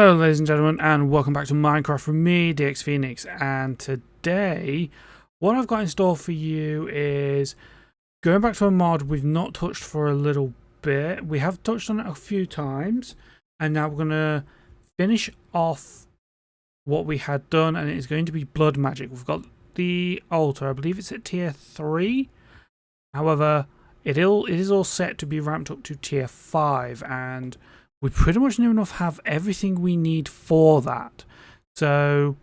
Hello ladies and gentlemen, and welcome back to Minecraft from me, DX Phoenix. And today what I've got in store for you is going back to a mod we've not touched for a little bit. We have touched on it a few times, and now we're going to finish off what we had done, and it is going to be blood magic. We've got the altar, I believe it's at tier 3. However, it is all set to be ramped up to tier 5, and we pretty much near enough have everything we need for that. So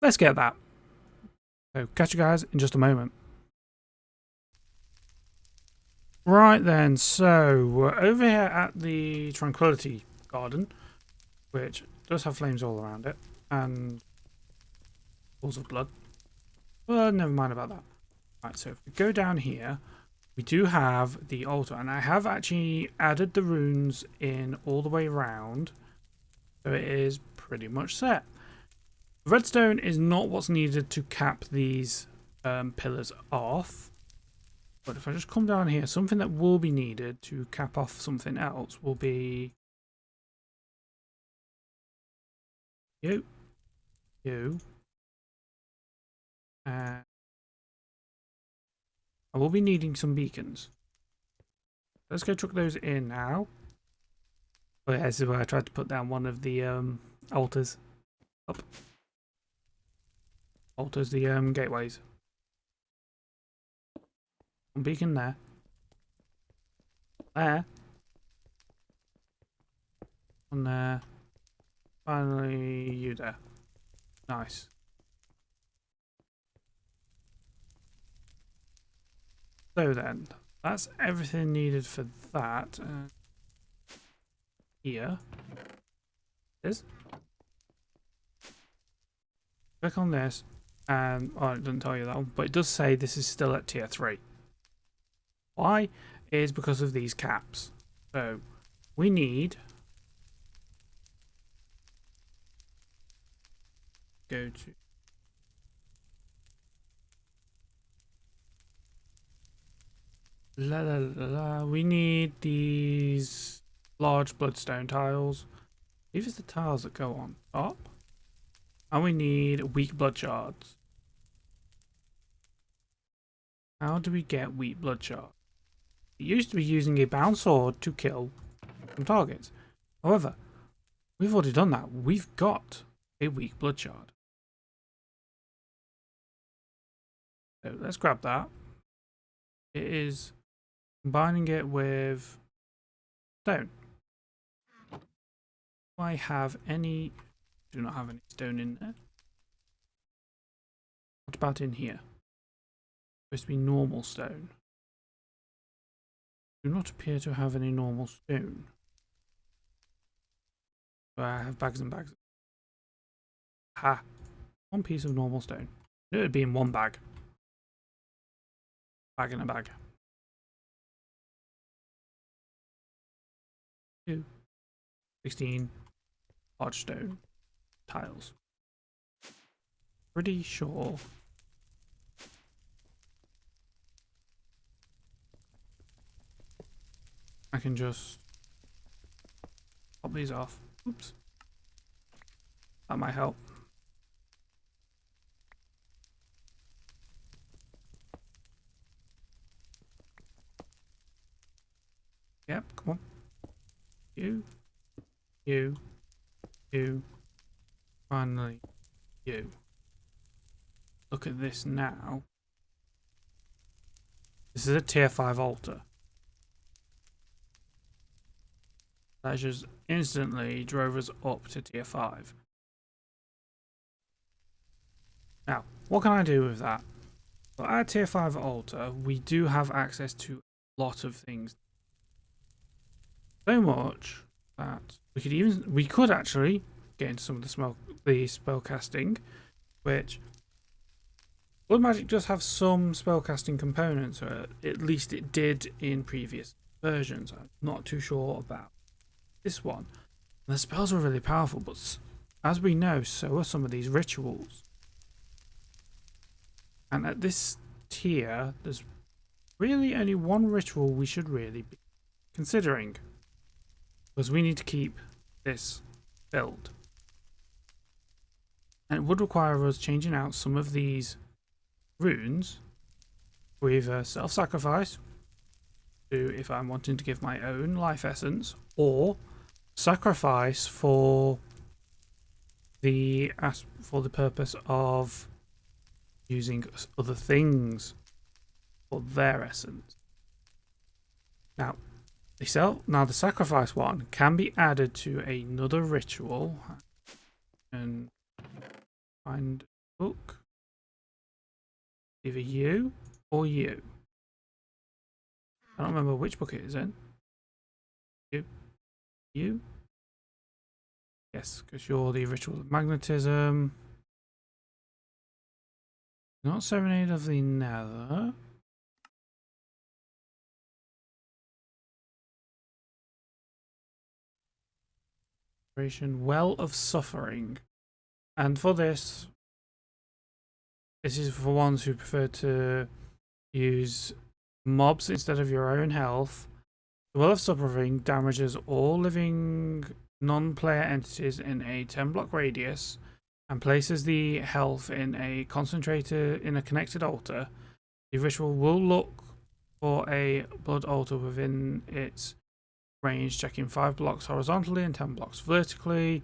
let's get that. So catch you guys in just a moment. Right then, so we're over here at the Tranquility Garden, which does have flames all around it and pools of blood. Well, never mind about that. Right, so if we go down here, we do have the altar, and I have actually added the runes in all the way around, so it is pretty much set. Redstone is not what's needed to cap these pillars off, but if I just come down here, something that will be needed to cap off something else will be you, and I will be needing some beacons. Let's go chuck those in now. Oh yeah, this is where I tried to put down one of the altars. Up. Altars, the gateways. One beacon there. There. One there. Finally, you there. Nice. So then, that's everything needed for that. Here is. Click on this, and oh, it doesn't tell you that one, but it does say this is still at tier 3. Why? It is because of these caps. So we need go to we need these large bloodstone tiles. These are the tiles that go on top. And we need weak blood shards. How do we get weak blood shards? We used to be using a bound sword to kill some targets. However, we've already done that. We've got a weak blood shard. So let's grab that. It is combining it with stone. Do I have any? Do not have any stone in there. What about in here? Supposed to be normal stone. Do not appear to have any normal stone. But I have bags and bags. Ha! One piece of normal stone. It would be in one bag. Bag in a bag. 16 large stone tiles. Pretty sure I can just pop these off. Oops. That might help. Yep, come on. You, finally, you. Look at this now. This is a tier 5 altar. That just instantly drove us up to tier 5. Now, what can I do with that? Well, at tier 5 altar, we do have access to a lot of things. So much that we could actually get into some of the spell casting, which blood magic does have some spell casting components, or at least it did in previous versions. I'm not too sure about this one. The spells are really powerful, but as we know, so are some of these rituals. And at this tier, there's really only one ritual we should really be considering, because we need to keep this build. And it would require us changing out some of these runes for either self-sacrifice, if I'm wanting to give my own life essence, or sacrifice for the purpose of using other things for their essence. Now the sacrifice one can be added to another ritual, and find a book, either you or you. I don't remember which book it is in. You? Yes, because you're the ritual of magnetism. Not Serenade of the Nether. Well of Suffering. And for this is for ones who prefer to use mobs instead of your own health. The Well of Suffering damages all living non-player entities in a 10-block radius and places the health in a connected altar. The ritual will look for a blood altar within its range, checking 5 blocks horizontally and 10 blocks vertically.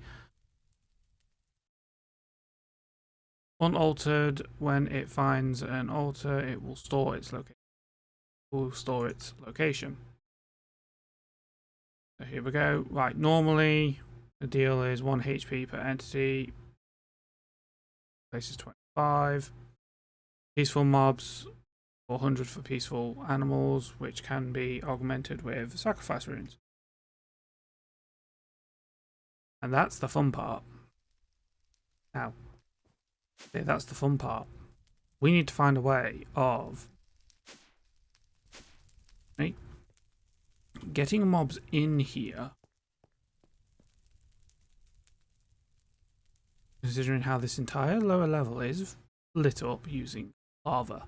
Unaltered, when it finds an altar, it will store its location. So here we go. Right, normally the deal is 1 HP per entity. Places 25. Peaceful mobs, 400 for peaceful animals, which can be augmented with sacrifice runes. And that's the fun part. Now, that's the fun part. We need to find a way of getting mobs in here, considering how this entire lower level is lit up using lava.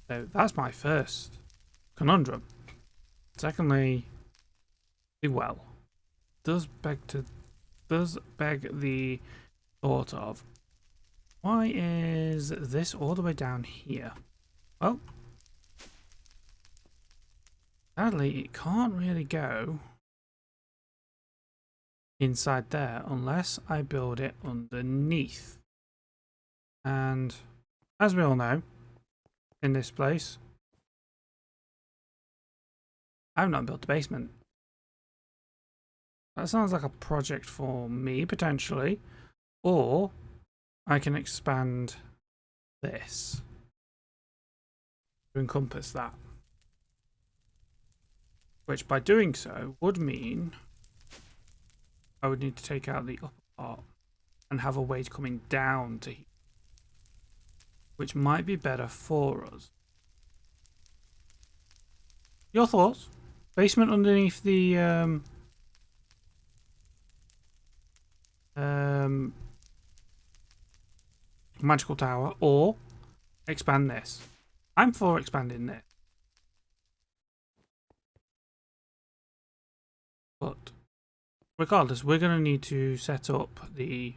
So that's my first conundrum. Secondly, the well does beg the thought of, why is this all the way down here? Well, sadly it can't really go inside there unless I build it underneath. And as we all know, in this place, I've not built the basement. That sounds like a project for me, potentially. Or I can expand this to encompass that. Which, by doing so, would mean I would need to take out the upper part and have a way coming down to here, which might be better for us. Your thoughts? Basement underneath the magical tower, or expand this. I'm for expanding this. But regardless, we're going to need to set up the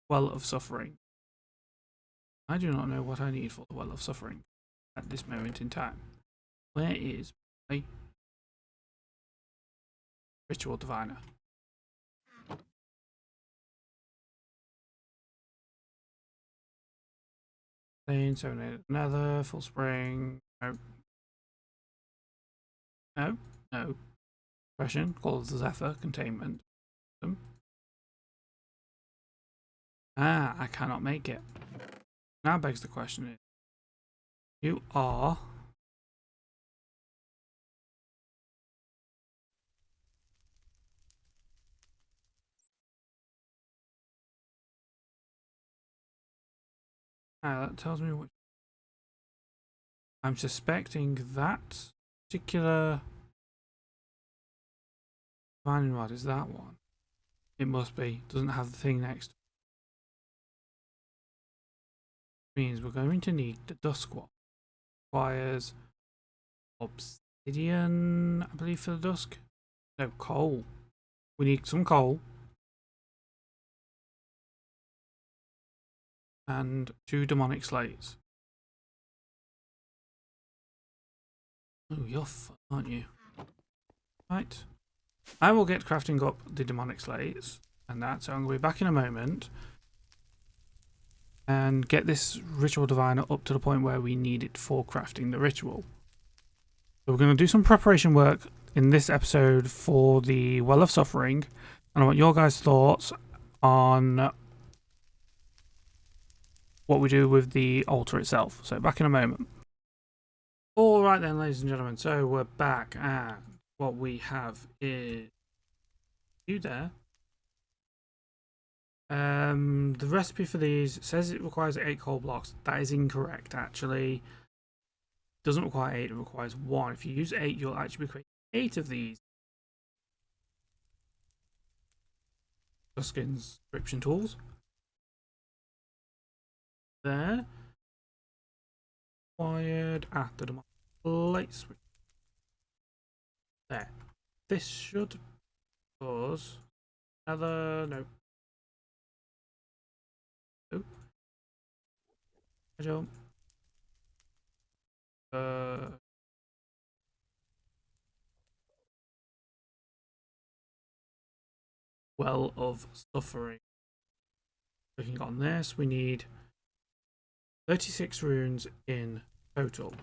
Well of Suffering. I do not know what I need for the Well of Suffering at this moment in time. Where is my Ritual Diviner? Serenade Nether, Full Spring. No. No. No. Suppression, Call of the Zephyr, Containment. I cannot make it. Now begs the question, you are that tells me what I'm suspecting. That particular Divining Rod is that one. It must be. Doesn't have the thing next. Means we're going to need the Dusk one. Requires obsidian, I believe, for the dusk. No, coal. We need some coal. And 2 demonic slates. Oh, you're fun, aren't you? Right. I will get crafting up the demonic slates and that, so I'm going to be back in a moment and get this ritual diviner up to the point where we need it for crafting the ritual. So we're going to do some preparation work in this episode for the Well of Suffering, and I want your guys' thoughts on what we do with the altar itself. So back in a moment. Alright then, ladies and gentlemen, so we're back, and what we have is you there. The recipe for these says it requires 8 coal blocks. That is incorrect, actually. It doesn't require 8, it requires 1. If you use 8, you'll actually be creating 8 of these. Dusk inscription tools. There. Required after the light switch. There. This should cause another. No. Oh. I don't. Well of Suffering. Looking on this, we need 36 runes in total.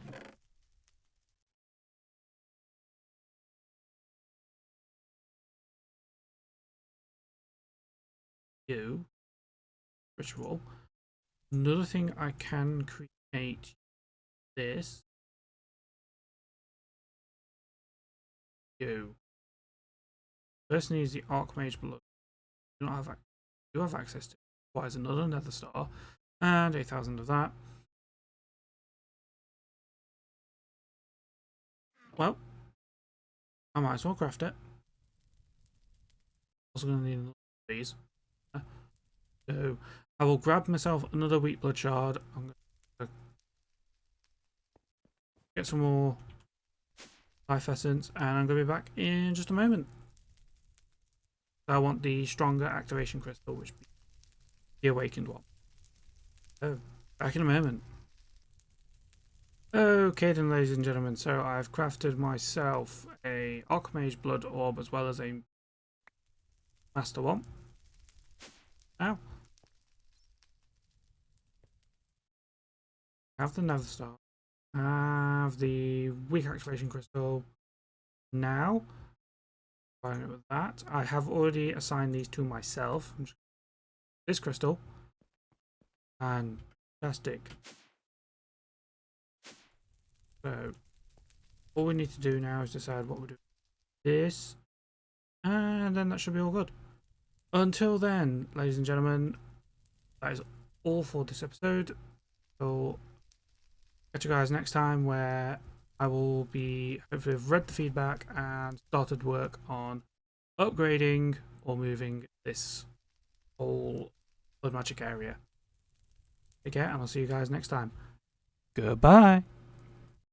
Ritual. Another thing I can create this. First needs the Archmage blood. You have access to it. Requires another Nether Star and 8,000 of that. Well, I might as well craft it. Also going to need another of these. So I will grab myself another wheat blood shard. I'm going to get some more life essence, and I'm going to be back in just a moment. I want the stronger activation crystal, which is the awakened one. So back in a moment. Okay then, ladies and gentlemen, so I've crafted myself a Archmage blood orb as well as a master one. Now have the Nether Star, have the weak activation crystal. Now combine it with that. I have already assigned these to myself. This crystal. Fantastic. So all we need to do now is decide what we do with this, and then that should be all good. Until then, ladies and gentlemen, that is all for this episode. So catch you guys next time, where I will be hopefully have read the feedback and started work on upgrading or moving this whole blood magic area. Take care, and I'll see you guys next time. Goodbye.